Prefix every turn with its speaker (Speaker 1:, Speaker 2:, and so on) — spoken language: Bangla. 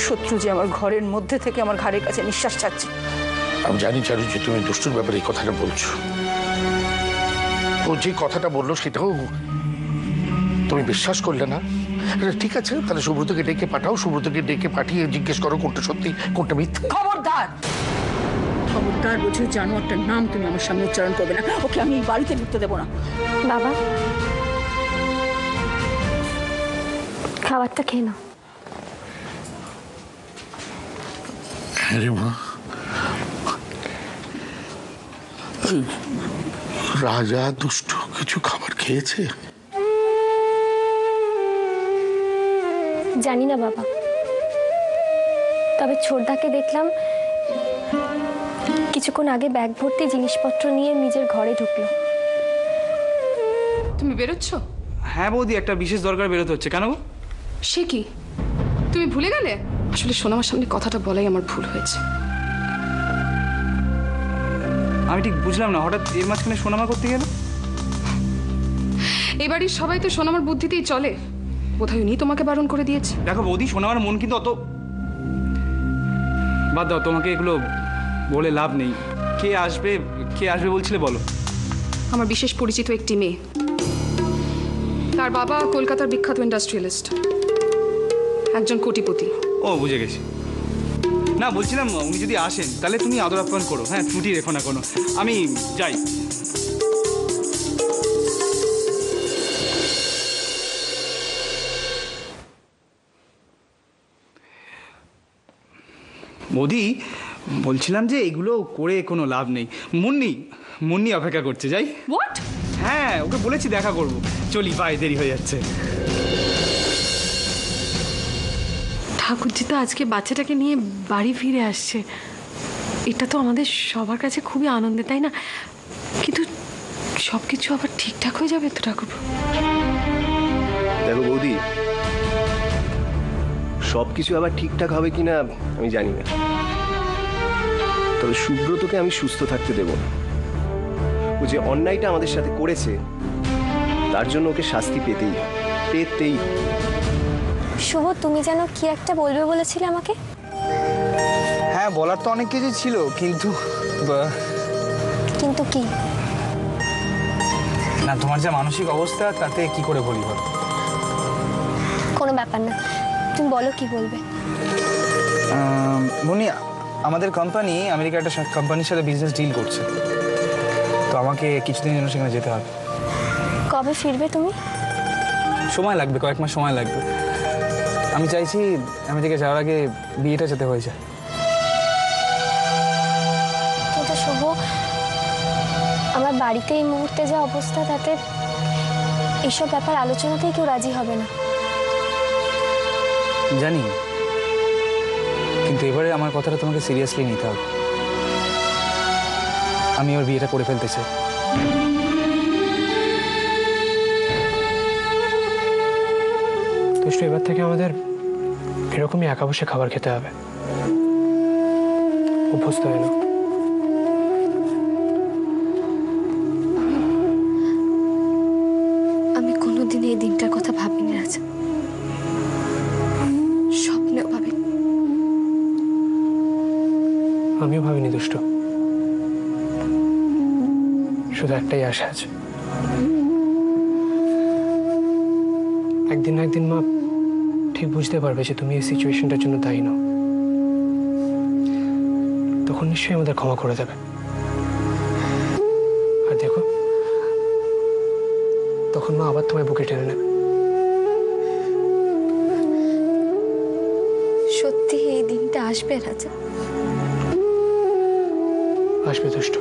Speaker 1: শত্রু যে আমার ঘরের মধ্যে থেকে আমার ঘাড়ের কাছে নিঃশ্বাস ছাড়ছে।
Speaker 2: আমি জানি চারু যে তুমি দুষ্টুর ব্যাপারে এই কথাটা বলছো। ও যে কথাটা বললো সেটাও তুমি বিশ্বাস করলে না। ঠিক আছে, তাহলে সুব্রতকে ডেকে পাঠাও, সুব্রতকে ডেকে পাঠিয়ে জিজ্ঞেস করো কোনটা সত্যি কোনটা মিথ্যা।
Speaker 1: খবরদার খবরদার বুঝে জানোয়ারটার নাম তুমি আমার সামনে উচ্চারণ করবে না। ওকে আমি এই বাড়িতে ঢুকতে দেবো না।
Speaker 3: বাবা, খাবারটা খেয়ে নাও।
Speaker 2: আরে মা, রাজা দুষ্ট কিছু খাবার খেয়েছে?
Speaker 3: জানি না বাবা, তবে ছোটদাকে দেখলাম কিছুক্ষণ আগে ব্যাগ ভর্তি জিনিসপত্র নিয়ে নিজের ঘরে ঢুকলো।
Speaker 4: তুমি বেরোচ্ছ?
Speaker 5: হ্যাঁ বৌদি, একটা বিশেষ দরকার বেরোতে হচ্ছে। কেন?
Speaker 4: সে কি, তুমি ভুলে গেলে? আসলে সোনামার সামনে কথাটা বলাই আমার ভুল হয়েছে।
Speaker 5: আমি ঠিক বুঝলাম না, হঠাৎ এর মাঝখানে সোনামা করতে গেল।
Speaker 4: এই বাড়ির সবাই তো সোনামার বুদ্ধিতেই চলে, বোধহয় উনি তোমাকে বারণ করে দিয়েছে।
Speaker 5: দেখো বৌদি, সোনামার মন কিন্তু অত... বাদ দাও, তোমাকে এগুলো বলে লাভ নেই। কে আসবে বলছিলে বলো।
Speaker 4: আমার বিশেষ পরিচিত একটি মেয়ে, তার বাবা কলকাতার বিখ্যাত ইন্ডাস্ট্রিয়ালিস্ট, একজন কোটিপতি।
Speaker 5: ও, বুঝে গেছি। না, বলছিলাম উনি যদি আসেন তাহলে তুমি আদর আপ্যায়ন করো। হ্যাঁ, ত্রুটি রেখো না কোনো। আমি যাই। মোদি, বলছিলাম যে এগুলো করে কোনো লাভ নেই। মুন্নি অপেক্ষা করছে। যাই।
Speaker 4: হোয়াট?
Speaker 5: হ্যাঁ, ওকে বলেছি দেখা করব। চলি, বাই, দেরি হয়ে যাচ্ছে।
Speaker 6: ঠাকুরজি তো আজকে বাচ্চাটাকে নিয়ে বাড়ি ফিরে আসছে, এটা তো আমাদের সবার কাছে খুবই আনন্দের, তাই না? কিন্তু সব কিছু আবার ঠিকঠাক হয়ে যাবে তো ঠাকুর?
Speaker 7: দেখো বৌদি, সব কিছু আবার ঠিকঠাক হবে কিনা আমি জানি না, তবে সুব্রতকে আমি সুস্থ থাকতে দেব না। ও যে অন্যায়টা আমাদের সাথে করেছে তার জন্য ওকে শাস্তি পেতেই হবে।
Speaker 3: শুভ, তুমি যেন কি একটা বলবে বলেছিলে আমাকে?
Speaker 5: হ্যাঁ, বলার তো অনেক কিছু ছিল, কিন্তু
Speaker 3: কিন্তু কি?
Speaker 5: না, তোমার যে মানসিক অবস্থা তাতে কি করে বলি বল।
Speaker 3: কোনো ব্যাপার না, তুমি বলো কি বলবে।
Speaker 5: মুন্নি, আমাদের কোম্পানি আমেরিকা একটা কোম্পানির সাথে বিজনেস ডিল করছে, তো আমাকে কিছুদিন জন্য সেখানে যেতে হবে।
Speaker 3: কবে ফিরবে তুমি?
Speaker 5: সময় লাগবে, কয়েক মাস সময় লাগবে। আমি চাইছি আমেরিকা যাওয়ার আগে বিয়েটা যেতে হয়ে যায়।
Speaker 3: কিন্তু শুভ, আমার বাড়িতে এই মুহূর্তে যা অবস্থা, তাতে এইসব ব্যাপার আলোচনাতেই কেউ রাজি হবে না।
Speaker 5: জানি, কিন্তু এবারে আমার কথাটা তোমাকে সিরিয়াসলি নিতে হবে। আমি ওর বিয়েটা করে ফেলতে চাই।
Speaker 8: দুষ্টু, এবার থেকে আমাদের এরকমই একা বসে খাবার খেতে হবে, অভ্যস্ত হয়ে না।
Speaker 3: আমি কোনোদিন এই দিনটার কথা ভাবিনি আজ, স্বপ্নেও ভাবিনি।
Speaker 8: আমিও ভাবিনি দুষ্টু, শুধু একটাই আশা আছে, একদিন না একদিন মা ঠিক বুঝতে পারবে যে তুমি এই সিচুয়েশনটার জন্য দায়ী নও। তখন নিশ্চয়ই আমাদের ক্ষমা করে দেবে। আর দেখো, তখন মা আবার তোমায় বুকে টেনে নেবে।
Speaker 3: সত্যি এই দিনটা আসবে রাজা?
Speaker 8: আসবে দুষ্টু।